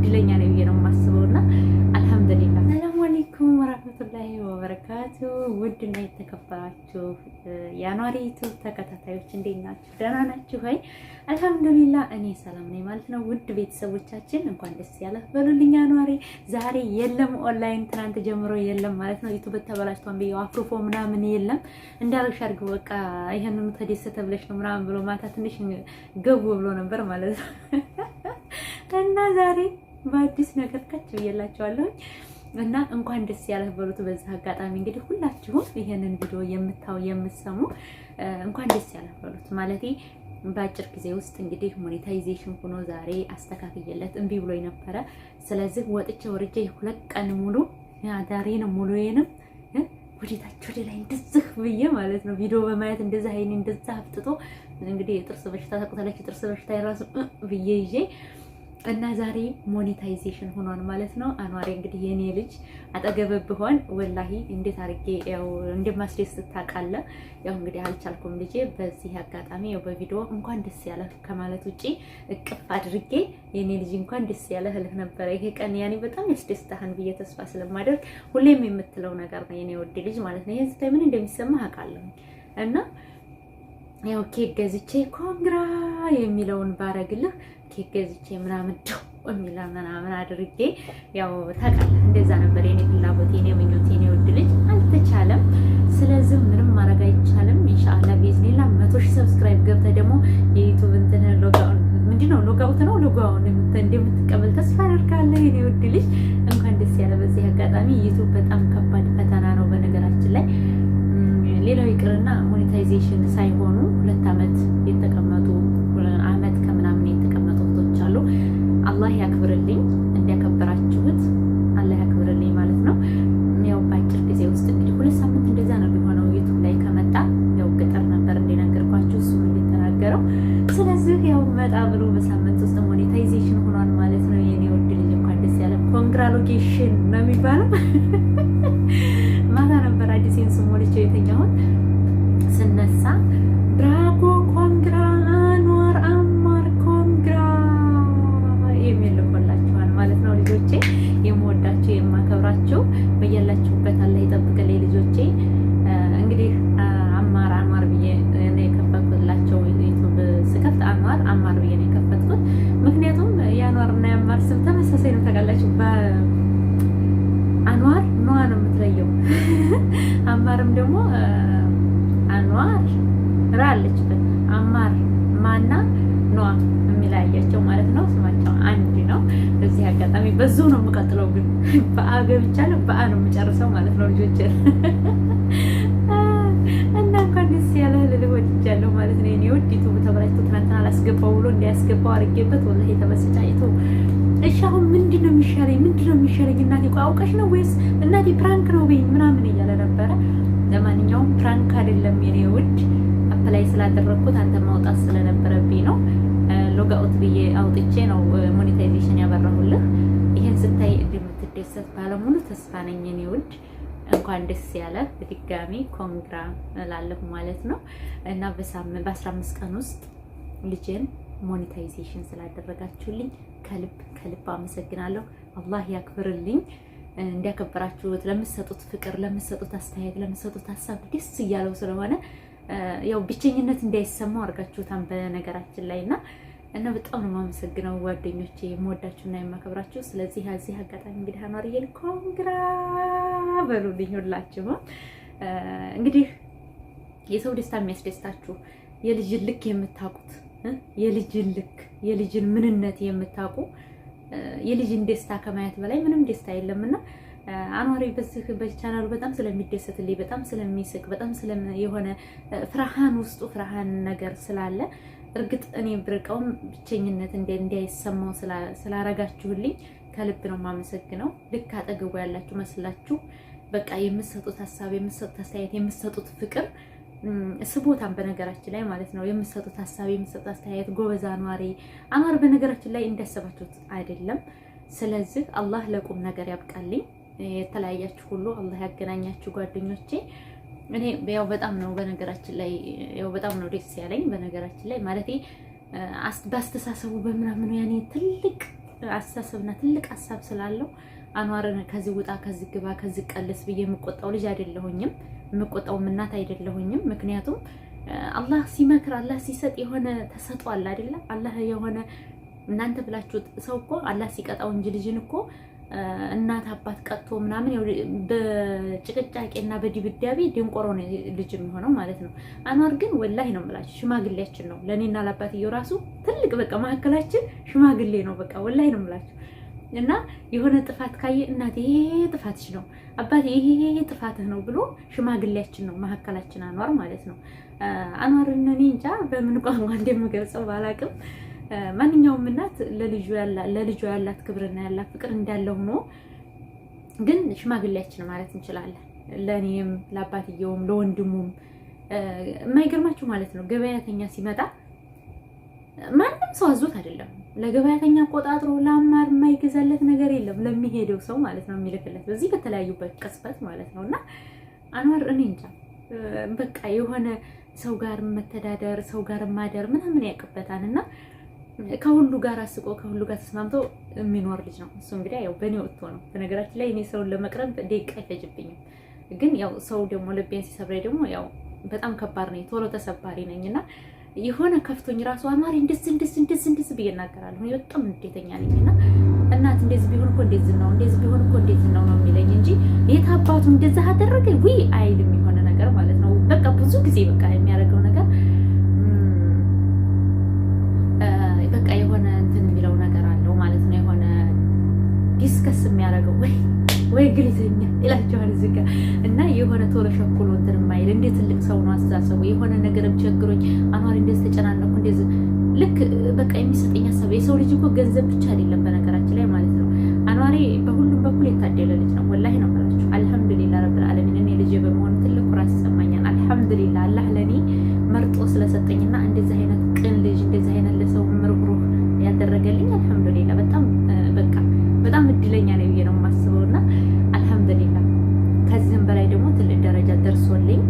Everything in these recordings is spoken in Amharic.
እድለኛ ነው ብዬ ነው የማስበውና አልሐምዱሊላህ። ሰላም አለይኩም ወራህመቱላሂ ወበረካቱ። ውድና የተከበራችሁ የአኗር ዩቲዩብ ተከታታዮች እንዴት ናችሁ? ደህና ናችሁ ወይ? አልሐምዱሊላህ እኔ ሰላም ነኝ ማለት ነው። ውድ ቤተሰቦቻችን እንኳን ደስ ያለህ በሉልኝ። አኗሪ ዛሬ የለም ኦንላይን፣ ትናንት ጀምሮ የለም ማለት ነው። ዩቲዩብ ተበላሽቷን ብዬ አፍሮፎ ምናምን የለም እንዳልሽ አድርግ በቃ ይሄንን ተደሰተ ብለሽ ነው ምናምን ብሎ ማታ ትንሽ ገቡ ብሎ ነበር ማለት ነው። እና ዛሬ በአዲስ ነገር ከች ብዬላችኋለሁ እና እንኳን ደስ ያለህ በሉት። በዛ አጋጣሚ እንግዲህ ሁላችሁም ይሄንን ቪዲዮ የምታው የምትሰሙ እንኳን ደስ ያለህ በሉት ማለቴ በአጭር ጊዜ ውስጥ እንግዲህ ሞኔታይዜሽን ሆኖ ዛሬ አስተካክየለት እምቢ ብሎ ነበረ። ስለዚህ ወጥቼ ወርጄ 2 ቀን ሙሉ አዳሬን ሙሉዬንም ወዴታች ወደ ላይ እንደዚህ ብዬ ማለት ነው ቪዲዮ በማየት እንደዛ አይኔ እንደዛ አፍጥጦ እንግዲህ የጥርስ በሽታ ተቆጣለች የጥርስ በሽታ የራሱ ብዬ ይዤ እና ዛሬ ሞኔታይዜሽን ሆኗል ማለት ነው። አኗሪ እንግዲህ የኔ ልጅ አጠገብ ብሆን ወላሂ እንዴት አድርጌ ያው እንደማስደስት ታውቃለህ። ያው እንግዲህ አልቻልኩም ልጄ። በዚህ አጋጣሚ ያው በቪዲዮ እንኳን ደስ ያለህ ከማለት ውጪ እቅፍ አድርጌ የኔ ልጅ እንኳን ደስ ያለህ እልህ ነበረ። ይሄ ቀን ያኔ በጣም ያስደስታህን ብዬ ተስፋ ስለማደርግ ሁሌም የምትለው ነገር ነው የኔ ወድ ልጅ ማለት ነው። ይሄን ስታይ ምን እንደሚሰማህ አውቃለሁ እና ያው ኬክ ገዝቼ ኮንግራ የሚለውን ባረግልህ ኬክ ገዝቼ ምናምን ደው የሚላ ምናምን አድርጌ ያው ታውቃለህ፣ እንደዛ ነበር የኔ ፍላጎት የኔ ምኞት የኔ ወድ ልጅ። አልተቻለም። ስለዚህ ምንም ማድረግ አይቻልም። ኢንሻአላህ ቢዝኒላ 100,000 ሰብስክራይብ ገብተህ ደግሞ የዩቲዩብ እንትን ሎጋውን ምንድነው ሎጋውት ነው ሎጋውን እንደምትቀበል ተስፋ አደርጋለሁ የኔ ወድ ልጅ። እንኳን ደስ ያለ። በዚህ አጋጣሚ ዩቲዩብ በጣም ከባድ ፈተና ነው በነገራችን ላይ። ሌላው ይቅርና ሞኔታይዜሽን ሳይሆኑ 2 ዓመት የተቀመጡ አመት ከምናምን የተቀመጡ ወጥቶች አሉ። አላህ ያክብርልኝ፣ እንዲያከበራችሁት አላህ ያክብርልኝ ማለት ነው። ያው በአጭር ጊዜ ውስጥ እንግዲህ 2 ሳምንት እንደዛ ነው የሚሆነው ዩቲዩብ ላይ ከመጣ። ያው ገጠር ነበር እንደነገርኳችሁ እሱም እንደተናገረው። ስለዚህ ያው መጣ ብሎ በሳምንት ውስጥ ሞኔታይዜሽን ሆኗል ማለት ነው። የኔ ወድ ልጅ እንኳን ደስ ያለ። ኮንግራሎጌሽን ነው የሚባለው። ማታ ነበር አዲስን ስሞልቼው የተኛሁት። ስነሳ ብራቮ ኮንግራ አኗር አማር ኮንግራ የሚል ልኮላችኋል ማለት ነው ልጆቼ። የምወዳችሁ የማከብራችሁ በያላችሁበት አላህ ይጠብቅልኝ ልጆቼ። እንግዲህ አማር ብዬ ነው የከፈትኩላቸው። ዩቲዩብ ስከፍት አማር ብዬ ነው የከፈትኩት። ምክንያቱም የአኗርና የአማር ስም ተመሳሳይ ነው ታውቃላችሁ። አንዋር ኖዋ ነው የምትለየው። አማርም ደግሞ አንዋር ራ አለችበት። አማር ማና ኖዋ የሚለያያቸው ማለት ነው። ስማቸው አንድ ነው። በዚህ አጋጣሚ በዛው ነው የምቀጥለው፣ ግን በአ ገብቻለሁ በአ ነው የምጨርሰው ማለት ነው ልጆች። እና እንኳን ደስ ያለህ ልልህ ወድጃለሁ ማለት ነው የኔ ውድ። ዩቲዩብ ተበላሽቶ ትናንትና አላስገባው ብሎ እንዲያስገባው አድርጌበት ወላሂ ተበስጫይቶ እሺ አሁን ምንድነው የሚሻለኝ እናቴ? ቆይ አውቀሽ ነው ወይስ እናቴ ፕራንክ ነው በይኝ ምናምን እያለ ነበረ። ለማንኛውም ፕራንክ አይደለም የኔ ውድ። አፕላይ ስላደረኩት አንተ ማውጣት ስለነበረብኝ ነው። ሎጋውት ብዬ አውጥቼ ነው ሞኔታይዜሽን ያበራሁልህ። ይሄን ስታይ እንደምትደሰት ባለሙሉ ተስፋ ነኝ የኔ ውድ። እንኳን ደስ ያለ በድጋሚ ኮንግራ እላለሁ ማለት ነው። እና በ15 ቀን ውስጥ ልጄን ሞኔታይዜሽን ስላደረጋችሁልኝ ከልብ አመሰግናለሁ። አላህ ያክብርልኝ። እንዲያከበራችሁት ለምትሰጡት ፍቅር፣ ለምትሰጡት አስተያየት፣ ለምትሰጡት ሀሳብ ደስ እያለው ስለሆነ ያው ብቸኝነት እንዳይሰማው አድርጋችሁታል በነገራችን ላይ እና በጣም ነው የማመሰግነው ጓደኞቼ፣ የምወዳችሁና የማከብራችሁ። ስለዚህ እዚህ አጋጣሚ እንግዲህ አኗርዬን ኮንግራ በሉልኝ ሁላችሁም። እንግዲህ የሰው ደስታ የሚያስደስታችሁ የልጅን ልክ የምታውቁት የልጅን ምንነት የምታውቁ የልጅን ደስታ ከማየት በላይ ምንም ደስታ የለምና አኗሪ በዚህ ቻናሉ በጣም ስለሚደሰትልኝ፣ በጣም ስለሚስቅ፣ በጣም የሆነ ፍርሃን ውስጡ ፍርሃን ነገር ስላለ እርግጥ እኔ ብርቀውም ብቸኝነት እንዳይሰማው ስላረጋችሁልኝ ከልብ ነው የማመሰግነው። ልክ አጠገቡ ያላችሁ መስላችሁ በቃ የምትሰጡት ሀሳብ፣ የምትሰጡት አስተያየት፣ የምትሰጡት ፍቅር ስቦታን በነገራችን ላይ ማለት ነው። የምትሰጡት ሀሳብ፣ የምትሰጡት አስተያየት ጎበዝ አኗር በነገራችን ላይ እንዳሰባችሁት አይደለም። ስለዚህ አላህ ለቁም ነገር ያብቃልኝ። የተለያያችሁ ሁሉ አላህ ያገናኛችሁ ጓደኞቼ። እኔ ያው በጣም ነው በነገራችን ላይ ያው በጣም ነው ደስ ያለኝ በነገራችን ላይ ማለቴ በአስተሳሰቡ በምናምኑ ያኔ አስተሳሰብና ትልቅ ሀሳብ ስላለው አንዋርን ከዚህ ውጣ፣ ከዚህ ግባ፣ ከዚህ ቀልስ ብዬ የምቆጣው ልጅ አይደለሁኝም። የምቆጣው እናት አይደለሁኝም። ምክንያቱም አላህ ሲመክር አላህ ሲሰጥ የሆነ ተሰጧል አይደለ? አላህ የሆነ እናንተ ብላችሁት ሰው እኮ አላህ ሲቀጣው እንጂ ልጅን እኮ እናት አባት ቀጥቶ ምናምን በጭቅጫቄና በድብዳቤ ድንቆሮ ነው ልጅ የሚሆነው ማለት ነው። አንዋር ግን ወላሂ ነው የምላችሁ ሽማግሌያችን ነው። ለእኔና ለአባትየው ራሱ ትልቅ በቃ መካከላችን ሽማግሌ ነው። በቃ ወላሂ ነው የምላችሁ። እና የሆነ ጥፋት ካየ እናቴ ይሄ ጥፋትሽ ነው፣ አባቴ ይሄ ጥፋትህ ነው ብሎ ሽማግሌያችን ነው መካከላችን አንዋር ማለት ነው። አንዋር እኔ እንጃ በምን ቋንቋ እንደምገልጸው ባላቅም ማንኛውም እናት ለልጇ ያላት ክብርና ያላት ፍቅር እንዳለ ሆኖ ግን ሽማግሌያችን ማለት እንችላለን። ለእኔም ለአባትየውም ለወንድሙም የማይገርማችሁ ማለት ነው ገበያተኛ ሲመጣ ማንም ሰው አዞት አይደለም ለገበያተኛ ቆጣጥሮ ለአማር የማይገዛለት ነገር የለም። ለሚሄደው ሰው ማለት ነው የሚልክለት በዚህ በተለያዩበት ቅጽበት ማለት ነው። እና አንዋር እኔ እንጃ በቃ የሆነ ሰው ጋር መተዳደር ሰው ጋር ማደር ምናምን ያውቅበታል። እና ከሁሉ ጋር አስቆ ከሁሉ ጋር ተስማምቶ የሚኖር ልጅ ነው። እሱ እንግዲህ ያው በእኔ ወጥቶ ነው። በነገራችን ላይ እኔ ሰውን ለመቅረብ ደቂቃ አይፈጅብኝም። ግን ያው ሰው ደግሞ ልቤን ሲሰብረኝ ደግሞ ያው በጣም ከባድ ነኝ፣ ቶሎ ተሰባሪ ነኝ። እና የሆነ ከፍቶኝ ራሱ አማሪ እንደዚህ ብዬ እናገራለሁ። እኔ በጣም እንዴተኛ ነኝ። እና እናት እንደዚህ ቢሆን እኮ እንደዚህ ነው፣ እንደዚህ ቢሆን እኮ እንደዚህ ነው የሚለኝ እንጂ የት አባቱ እንደዛ አደረገ ወይ አይልም። የሆነ ነገር ማለት ነው በቃ ብዙ ጊዜ በቃ የሚያደርገው ነገር በቃ የሆነ እንትን የሚለው ነገር አለው ማለት ነው። የሆነ ዲስከስ የሚያደርገው ወይ ግልተኛ ይላቸዋል እዚህ ጋር። እና የሆነ ቶሎ ሸኩሎ እንትን የማይል እንደ ትልቅ ሰው ነው አስተሳሰቡ። የሆነ ነገርም ቸግሮኝ አንዋር እንደዚህ ተጨናነኩ እንደዚህ ልክ በቃ የሚሰጠኝ ሀሳብ። የሰው ልጅ እኮ ገንዘብ ብቻ አይደለም በነገራችን ላይ ማለት ነው። አንዋሬ በሁሉም በኩል የታደለ ልጅ ነው። ወላሂ ነው የምላችሁ። አልሐምዱሊላህ ረብል ዓለሚን እኔ ልጅ በመሆኑ ትልቅ ኩራት ይሰማኛል። አልሐምዱሊላህ አላህ ለኔ መርጦ ስለሰጠኝና እንደዚህ አይነት ቅን ልጅ እንደዚህ አይነት ለሰው ምርሩህ ያደረገልኝ አልሐምዱሊላህ በጣም በቃ በጣም እድለኛ ነኝ ብዬ ነው የማስበው። እና አልሐምዱሊላህ ከዚህም በላይ ደግሞ ትልቅ ደረጃ ደርሶልኝ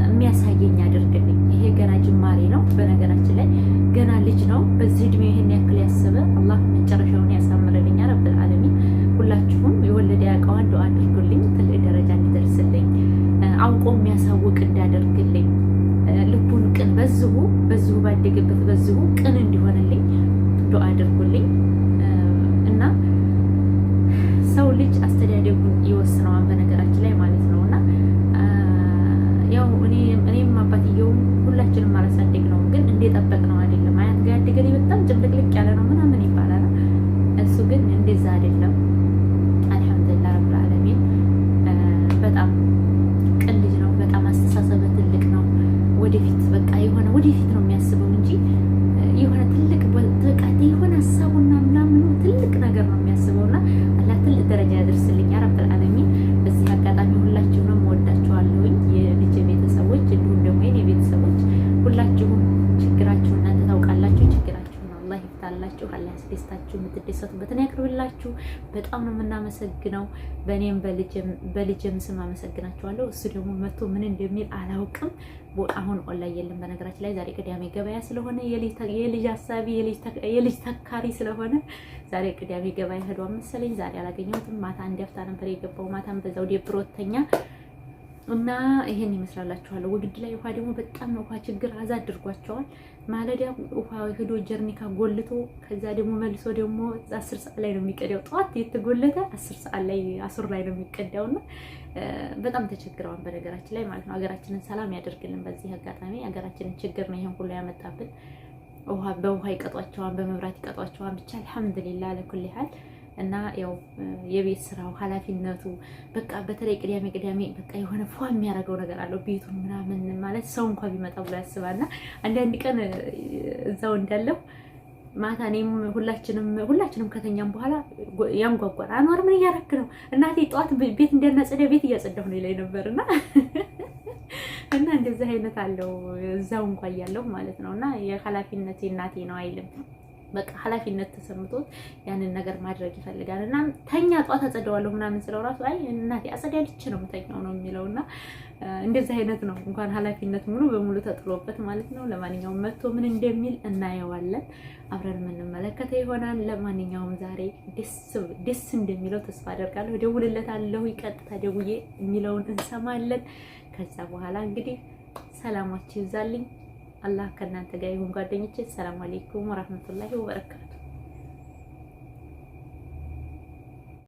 የሚያሳየኝ ያደርግልኝ። ይሄ ገና ጅማሬ ነው። በነገራችን ላይ ገና ልጅ ነው። በዚህ እድሜ ይሄን ያክል ያሰበ አላህ መጨረሻውን ያሳምርልኝ ረብል ዓለሚን። ሁላችሁም የወለደ ያውቀዋል፣ ዱአ አድርጉልኝ ትልቅ ደረጃ እንዲደርስልኝ አውቆ የሚያሳውቅ እንዳደርግልኝ ልቡን ቅን በዚሁ ባደገበት በዚሁ ቅን እንዲሆንልኝ ዱአ አድርጉልኝ። እና ሰው ልጅ አስተዳደጉን ይወስነዋል በነገራችን ላይ ማለት ነው። እና ያው እኔም አባትየውም ሁላችንም አላሳደግ ነው፣ ግን እንደጠበቅ ነው አይደለም። አያት ጋር ያደገ በጣም ጭምልቅልቅ ያለ ነው ምናምን ይባላል። እሱ ግን እንደዛ አይደለም። አልሐምዱሊላህ ረብል ዓለሚን በጣም ቅን ልጅ ነው። በጣም አስተሳሰበ ትልቅ ነው። ወደፊት በቃ የሆነ ወደፊት ነው የሚያስበው እንጂ የሆነ ትልቅ በቃ የሆነ ሀሳቡና ምናምኑ ትልቅ ነገር ነው የሚያስበውና አላህ ትልቅ ደረጃ ያደርስልኝ ረብል ዓለሚን። በዚህ አጋጣሚ ሁላችሁንም ወዳችኋለሁኝ የልጅ ቤተሰቦች፣ እንዲሁም ደግሞ የኔ ቤተሰቦች ሁላችሁም ችግራችሁ እናንተ ታውቃላችሁ። ችግራችሁን አላህ ይፍታላችሁ፣ አላህ ያስደስታችሁ፣ የምትደሰቱበትን ያቅርብላችሁ። በጣም ነው የምናመሰግነው። በእኔም በልጅም ስም አመሰግናችኋለሁ። እሱ ደግሞ መቶ ምን እንደሚል አላውቅም። አሁን ኦንላይን የለም በነገራችን ላይ። ዛሬ ቅዳሜ ገበያ ስለሆነ የልጅ አሳቢ የልጅ ተካሪ ስለሆነ ዛሬ ቅዳሜ ገበያ ሄዷል መሰለኝ። ዛሬ አላገኘሁትም። ማታ አንድ አፍታ ነበር የገባው። ማታም በዛው ደብሮተኛ እና ይሄን ይመስላላችኋለሁ። ወግድ ላይ ውሃ ደግሞ በጣም ነው ውሃ ችግር አዛ አድርጓቸዋል። ማለዳ ውሃ ሄዶ ጀርኒካ ጎልቶ ከዛ ደግሞ መልሶ ደግሞ 10 ሰዓት ላይ ነው የሚቀዳው። ጠዋት የተጎለተ 10 ሰዓት ላይ 10 ላይ ነው የሚቀዳውና በጣም ተቸግረዋል በነገራችን ላይ ማለት ነው። ሀገራችንን ሰላም ያደርግልን። በዚህ አጋጣሚ ሀገራችንን ችግር ነው ይሄን ሁሉ ያመጣብን። በውሃ ይቀጧቸዋል፣ በመብራት ይቀጧቸዋል። ብቻ አልሐምዱሊላህ ለኩል ሐል። እና ያው የቤት ስራው ኃላፊነቱ በቃ በተለይ ቅዳሜ በቃ የሆነ ፏ የሚያደርገው ነገር አለው ቤቱን ምናምን ማለት ሰው እንኳን ቢመጣ ብሎ ያስባልና አንዳንድ ቀን እዛው እንዳለው ማታ እኔም ሁላችንም ከተኛም በኋላ ያንጓጓል። አንዋር ምን እያደረክ ነው? እናቴ ጠዋት ቤት እንዳናጸዳ ቤት እያጸዳሁ ነው ይለኝ ነበርና እና እንደዚህ አይነት አለው እዛው እንኳን ያለው ማለት ነውና የኃላፊነቴ እናቴ ነው አይልም። በቃ ኃላፊነት ተሰምቶት ያንን ነገር ማድረግ ይፈልጋል። እና ተኛ ጧት አጸደዋለሁ ምናምን ስለው ራሱ አይ እናቴ አጸዳልች ነው የምተኛው ነው የሚለውና እንደዚህ አይነት ነው። እንኳን ኃላፊነት ሙሉ በሙሉ ተጥሎበት ማለት ነው። ለማንኛውም መጥቶ ምን እንደሚል እናየዋለን፣ አብረን የምንመለከተው ይሆናል። ለማንኛውም ዛሬ ደስ እንደሚለው ተስፋ አደርጋለሁ። እደውልለታለሁ፣ ቀጥታ ደውዬ የሚለውን እንሰማለን። ከዛ በኋላ እንግዲህ ሰላማችሁ ይብዛልኝ። አላህ ከእናንተ ጋር ይሁን ጓደኞቼ። ሰላም አለይኩም ወራህመቱላሂ ወበረካቱ።